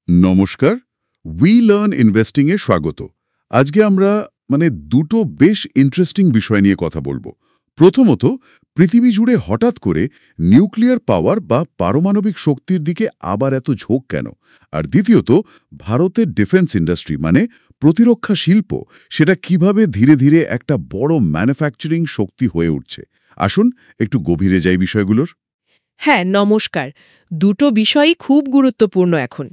নমস্কার, we learn investing এ স্বাগত। আজকে আমরা দুটো বেশ ইন্টারেস্টিং বিষয় নিয়ে কথা বলবো। প্রথমত, পৃথিবী জুড়ে হঠাৎ করে নিউক্লিয়ার পাওয়ার বা পারমাণবিক শক্তির দিকে আবার এত ঝোঁক কেন? আর দ্বিতীয়ত, ভারতের ডিফেন্স ইন্ডাস্ট্রি প্রতিরক্ষা শিল্প সেটা কিভাবে ধীরে ধীরে একটা বড় ম্যানুফ্যাকচারিং শক্তি হয়ে উঠছে। আসুন একটু গভীরে যাই বিষয়গুলোর। হ্যাঁ, নমস্কার। দুটো বিষয়ই খুব গুরুত্বপূর্ণ এখন।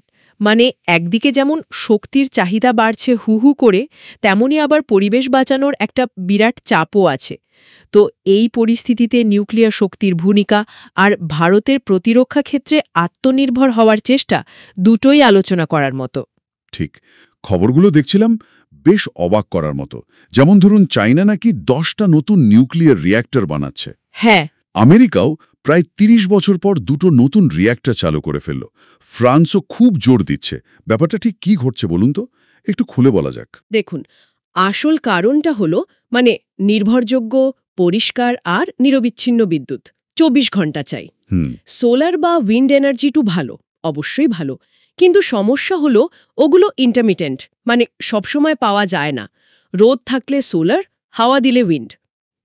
একদিকে যেমন শক্তির চাহিদা বাড়ছে হু হু করে, তেমনি আবার পরিবেশ বাঁচানোর একটা বিরাট চাপও আছে। তো এই পরিস্থিতিতে নিউক্লিয়ার শক্তির ভূমিকা আর ভারতের প্রতিরক্ষা ক্ষেত্রে আত্মনির্ভর হওয়ার চেষ্টা, দুটোই আলোচনা করার মতো। ঠিক, খবরগুলো দেখছিলাম, বেশ অবাক করার মতো। যেমন ধরুন, চায়না নাকি 10টা নতুন নিউক্লিয়ার রিয়্যাক্টর বানাচ্ছে। হ্যাঁ, আমেরিকাও প্রায় 30 বছর পর দুটো নতুন রিয়্যাক্টর চালু করে ফেলল। ফ্রান্সও খুব জোর দিচ্ছে। ব্যাপারটা ঠিক কি ঘটছে বলুন তো, একটু খুলে বলা যাক। দেখুন, আসল কারণটা হলো নির্ভরযোগ্য, পরিষ্কার আর নিরবিচ্ছিন্ন বিদ্যুৎ 24 ঘন্টা চাই। সোলার বা উইন্ড এনার্জি ভালো, অবশ্যই ভালো, কিন্তু সমস্যা হলো ওগুলো ইন্টারমিটেন্ট, সবসময় পাওয়া যায় না। রোদ থাকলে সোলার, হাওয়া দিলে উইন্ড।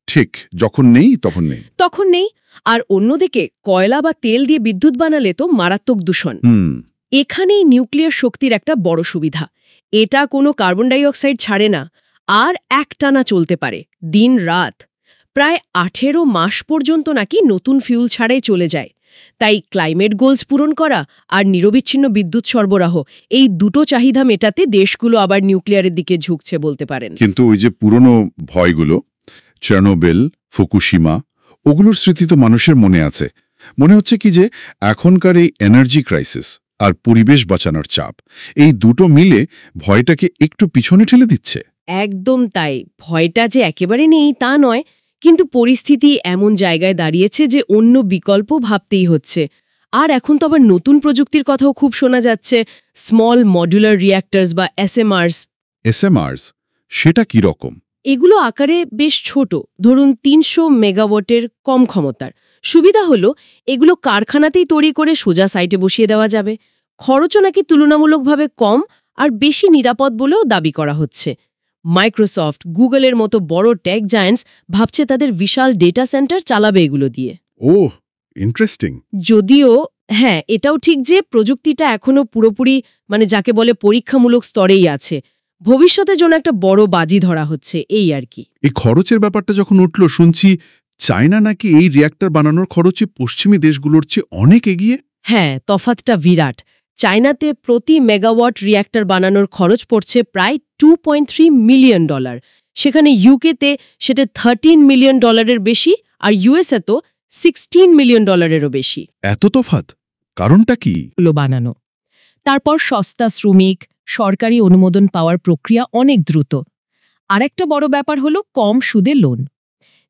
ঠিক, যখন নেই তখন নেই। তখন নেই। আর অন্যদিকে কয়লা বা তেল দিয়ে বিদ্যুৎ বানালে তো মারাত্মক দূষণ। এখানেই নিউক্লিয়ার শক্তির একটা বড় সুবিধা। এটা কোনো কার্বন ডাই অক্সাইড ছাড়ে না, আর একটানা চলতে পারে দিন রাত। প্রায় 18 মাস পর্যন্ত নাকি নতুন ফিউল ছাড়াই চলে যায়। তাই ক্লাইমেট গোলস পূরণ করা আর নিরবিচ্ছিন্ন বিদ্যুৎ সরবরাহ, এই দুটো চাহিদা মেটাতে দেশগুলো আবার নিউক্লিয়ারের দিকে ঝুঁকছে বলতে পারেন। কিন্তু ওই যে পুরনো ভয়গুলো, চার্নোবিল, ফুকুশিমা, ওগুলোর স্মৃতি তো মানুষের মনে আছে। মনে হচ্ছে কি যে এখনকার এই এনার্জি ক্রাইসিস আর পরিবেশ বাঁচানোর চাপ, এই দুটো মিলে ভয়টাকে একটু পিছনে ঠেলে দিচ্ছে। একদম তাই। ভয়টা যে একেবারে নেই তা নয়, কিন্তু পরিস্থিতি এমন জায়গায় দাঁড়িয়েছে যে অন্য বিকল্প ভাবতেই হচ্ছে। আর এখন তো আবার নতুন প্রযুক্তির কথাও খুব শোনা যাচ্ছে, স্মল মডুলার রিয়্যাক্টরস বা এসএমআরস। এসএমআরস, সেটা কি রকম? এগুলো আকারে বেশ ছোট, ধরুন 300 মেগাওয়াটের, কম ক্ষমতার। সুবিধা হলো এগুলো কারখানাতেই তৈরি করে সোজা সাইটে বসিয়ে দেওয়া যাবে। খরচও নাকি তুলনামূলকভাবে কম আর বেশি নিরাপদ বলেও দাবি করা হচ্ছে। মাইক্রোসফট, গুগলের মতো বড় টেক জায়ান্টস ভাবছে তাদের বিশাল ডেটা সেন্টার চালাবে এগুলো দিয়ে। ওহ, ইন্টারেস্টিং। যদিও হ্যাঁ, এটাও ঠিক যে প্রযুক্তিটা এখনো পুরোপুরি যাকে বলে পরীক্ষামূলক স্তরেই আছে। ভবিষ্যতের জন্য একটা বড় বাজি ধরা হচ্ছে, এই আর কি। এই খরচের ব্যাপারটা যখন উঠল, শুনছি চায়না নাকি এই রিয়্যাক্টর বানানোর খরচে পশ্চিমী দেশগুলোর চেয়ে অনেক এগিয়ে। হ্যাঁ, তফাৎটা বিরাট। চায়নাতে প্রতি মেগাওয়াট রিয়্যাক্টর বানানোর খরচ পড়ছে প্রায় $2.3 মিলিয়ন। সেখানে ইউকেতে সেটা $13 মিলিয়ন বেশি, আর ইউএসএ তো $16 মিলিয়ন বেশি। এত তফাৎ, কারণটা কি? বানানো, তারপর সস্তা শ্রমিক, সরকারি অনুমোদন পাওয়ার প্রক্রিয়া অনেক দ্রুত। আরেকটা বড় ব্যাপার হলো কম সুদে লোন।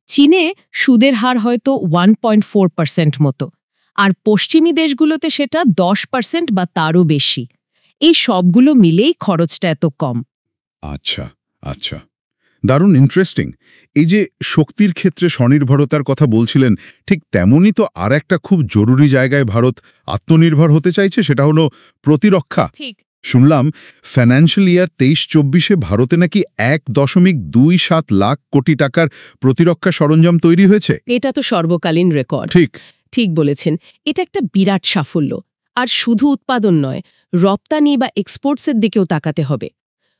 চীনে সুদের হার হয়তো 1.4% মতো, আর পশ্চিমী দেশগুলোতে সেটা 10% বা তারও বেশি। এই সবগুলো মিলেই খরচটা এত কম। আচ্ছা আচ্ছা, দারুণ ইন্টারেস্টিং। এই যে শক্তির ক্ষেত্রে স্বনির্ভরতার কথা বলছিলেন, ঠিক তেমনই তো আর একটা খুব জরুরি জায়গায় ভারত আত্মনির্ভর হতে চাইছে, সেটা হলো প্রতিরক্ষা। ঠিক। শুনলাম ফাইন্যান্সিয়াল ইয়ার 23-24-এ ভারতে নাকি 1.27 লাখ কোটি টাকার প্রতিরক্ষা সরঞ্জাম তৈরি হয়েছে। এটা তো সর্বকালীন রেকর্ড। ঠিক ঠিক বলেছেন। এটা একটা বিরাট সাফল্য। আর শুধু উৎপাদন নয়, রপ্তানি বা এক্সপোর্টসের দিকেও তাকাতে হবে।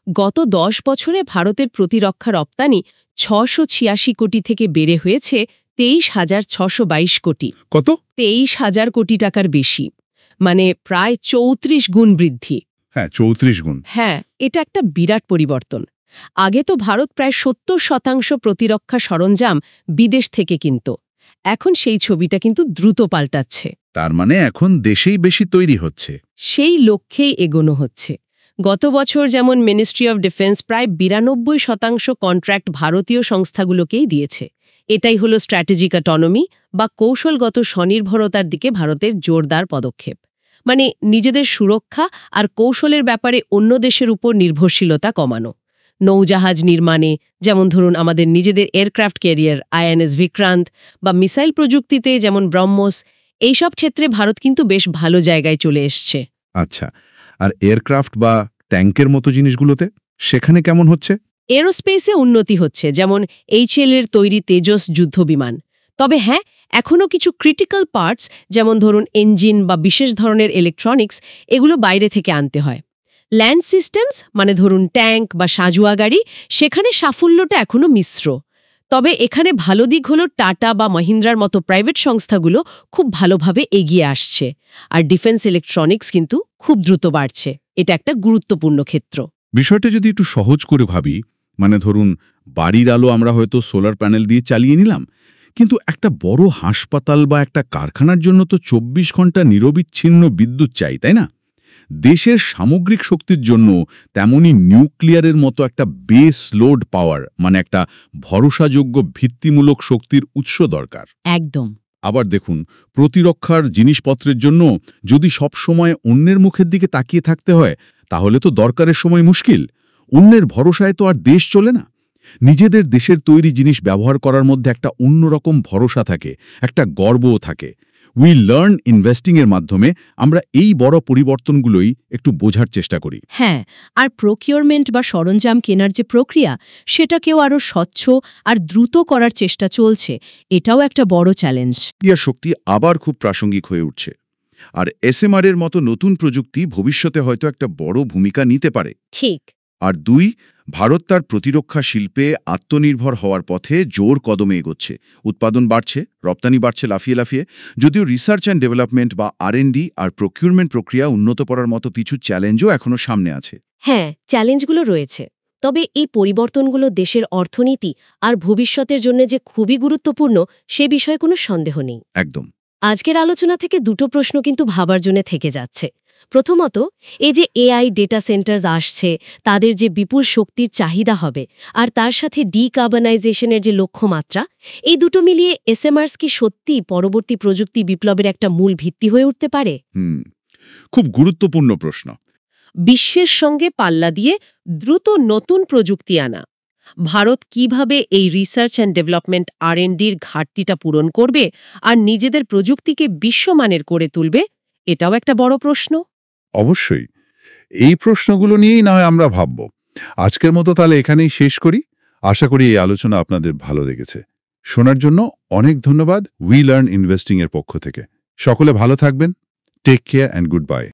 গত 10 বছরে ভারতের প্রতিরক্ষা রপ্তানি 686 কোটি থেকে বেড়ে হয়েছে 23,622 কোটি। কত? 23,000 কোটি টাকার বেশি, প্রায় 34 গুণ বৃদ্ধি। হ্যাঁ, 34 গুণ। হ্যাঁ, এটা একটা বিরাট পরিবর্তন। আগে তো ভারত প্রায় 70% প্রতিরক্ষা সরঞ্জাম বিদেশ থেকে কিনত। এখন সেই ছবিটা কিন্তু দ্রুত পাল্টাচ্ছে। তার মানে এখন দেশেই বেশি তৈরি হচ্ছে। সেই লক্ষ্যেই এগোনো হচ্ছে। গত বছর যেমন মিনিস্ট্রি অফ ডিফেন্স প্রায় 92% কন্ট্রাক্ট ভারতীয় সংস্থাগুলোকেই দিয়েছে। এটাই হলো স্ট্র্যাটেজিক অটোনমি বা কৌশলগত স্বনির্ভরতার দিকে ভারতের জোরদার পদক্ষেপ। নিজেদের সুরক্ষা আর কৌশলের ব্যাপারে অন্য দেশের উপর নির্ভরশীলতা কমানো। নৌজাহাজ নির্মাণে, যেমন ধরুন আমাদের নিজেদের এয়ারক্রাফট ক্যারিয়ার আইএনএস বিক্রান্ত, বা মিসাইল প্রযুক্তিতে যেমন ব্রহ্মস, এইসব ক্ষেত্রে ভারত কিন্তু বেশ ভালো জায়গায় চলে এসছে। আচ্ছা, আর এয়ারক্রাফট বা ট্যাঙ্কের মতো জিনিসগুলোতে সেখানে কেমন হচ্ছে? এরোস্পেসে উন্নতি হচ্ছে, যেমন HAL এর তৈরি তেজস যুদ্ধবিমান। তবে হ্যাঁ, এখনও কিছু ক্রিটিক্যাল পার্টস, যেমন ধরুন ইঞ্জিন বা বিশেষ ধরনের ইলেকট্রনিক্স, এগুলো বাইরে থেকে আনতে হয়। ল্যান্ড সিস্টেমস, মানে ধরুন ট্যাঙ্ক বা সাঁজোয়া গাড়ি, সেখানে সাফল্যটা এখনও মিশ্র। তবে এখানে ভালো দিক হলো টাটা বা মহিন্দ্রার মতো প্রাইভেট সংস্থাগুলো খুব ভালোভাবে এগিয়ে আসছে। আর ডিফেন্স ইলেকট্রনিক্স কিন্তু খুব দ্রুত বাড়ছে। এটা একটা গুরুত্বপূর্ণ ক্ষেত্র। বিষয়টা যদি একটু সহজ করে ভাবি, মানে ধরুন বাড়ির আলো আমরা হয়তো সোলার প্যানেল দিয়ে চালিয়ে নিলাম, কিন্তু একটা বড় হাসপাতাল বা একটা কারখানার জন্য তো 24 ঘন্টা নিরবিচ্ছিন্ন বিদ্যুৎ চাই, তাই না? দেশের সামগ্রিক শক্তির জন্য তেমনি নিউক্লিয়ারের মতো একটা বেস লোড পাওয়ার, মানে একটা ভরসাযোগ্য ভিত্তিমূলক শক্তির উৎস দরকার। একদম। আবার দেখুন, প্রতিরক্ষার জিনিসপত্রের জন্য যদি সব সময় অন্যের মুখের দিকে তাকিয়ে থাকতে হয়, তাহলে তো দরকারের সময় মুশকিল। অন্যের ভরসায় তো আর দেশ চলে না। নিজেদের দেশের তৈরি জিনিস ব্যবহার করার মধ্যে একটা অন্যরকম ভরসা থাকে, একটা গর্বও থাকে। উই লার্ন ইনভেস্টিং এর মাধ্যমে আমরা এই বড় পরিবর্তনগুলোই একটু বোঝার চেষ্টা করি। হ্যাঁ, আর প্রকিউরমেন্ট বা সরঞ্জাম কেনার যে প্রক্রিয়া, সেটাকেও আরও স্বচ্ছ আর দ্রুত করার চেষ্টা চলছে। এটাও একটা বড় চ্যালেঞ্জ। নিউক্লিয়ার শক্তি আবার খুব প্রাসঙ্গিক হয়ে উঠছে। আর SMR এর মতো নতুন প্রযুক্তি ভবিষ্যতে হয়তো একটা বড় ভূমিকা নিতে পারে। ঠিক। আর 2, ভারত তার প্রতিরক্ষা শিল্পে আত্মনির্ভর হওয়ার পথে জোর কদমে এগোচ্ছে। উৎপাদন বাড়ছে, রপ্তানি বাড়ছে লাফিয়ে লাফিয়ে। যদিও রিসার্চ অ্যান্ড ডেভেলপমেন্ট বা R&D আর প্রকিউরমেন্ট প্রক্রিয়া উন্নত করার মতো কিছু চ্যালেঞ্জও এখনও সামনে আছে। হ্যাঁ, চ্যালেঞ্জগুলো রয়েছে। তবে এই পরিবর্তনগুলো দেশের অর্থনীতি আর ভবিষ্যতের জন্য যে খুবই গুরুত্বপূর্ণ, সে বিষয়ে কোনো সন্দেহ নেই। একদম। আজকের আলোচনা থেকে দুটো প্রশ্ন কিন্তু ভাবার জন্য থেকে যাচ্ছে। প্রথমত, এই যে AI ডেটা সেন্টার্স আসছে, তাদের যে বিপুল শক্তির চাহিদা হবে, আর তার সাথে ডিকার্বনাইজেশনের যে লক্ষ্যমাত্রা, এই দুটো মিলিয়ে SMRs কি সত্যি পরবর্তী প্রযুক্তি বিপ্লবের একটা মূল ভিত্তি হয়ে উঠতে পারে? খুব গুরুত্বপূর্ণ প্রশ্ন। বিশ্বের সঙ্গে পাল্লা দিয়ে দ্রুত নতুন প্রযুক্তি আনা। ভারত কিভাবে এই রিসার্চ অ্যান্ড ডেভেলপমেন্ট R&Dর ঘাটতিটা পূরণ করবে আর নিজেদের প্রযুক্তিকে বিশ্বমানের করে তুলবে, এটাও একটা বড় প্রশ্ন। অবশ্যই। এই প্রশ্নগুলো নিয়েই না হয় আমরা ভাবব। আজকের মতো তাহলে এখানেই শেষ করি। আশা করি এই আলোচনা আপনাদের ভালো লেগেছে। শোনার জন্য অনেক ধন্যবাদ উই লার্ন ইনভেস্টিং এর পক্ষ থেকে। সকলে ভালো থাকবেন। Take care and good by.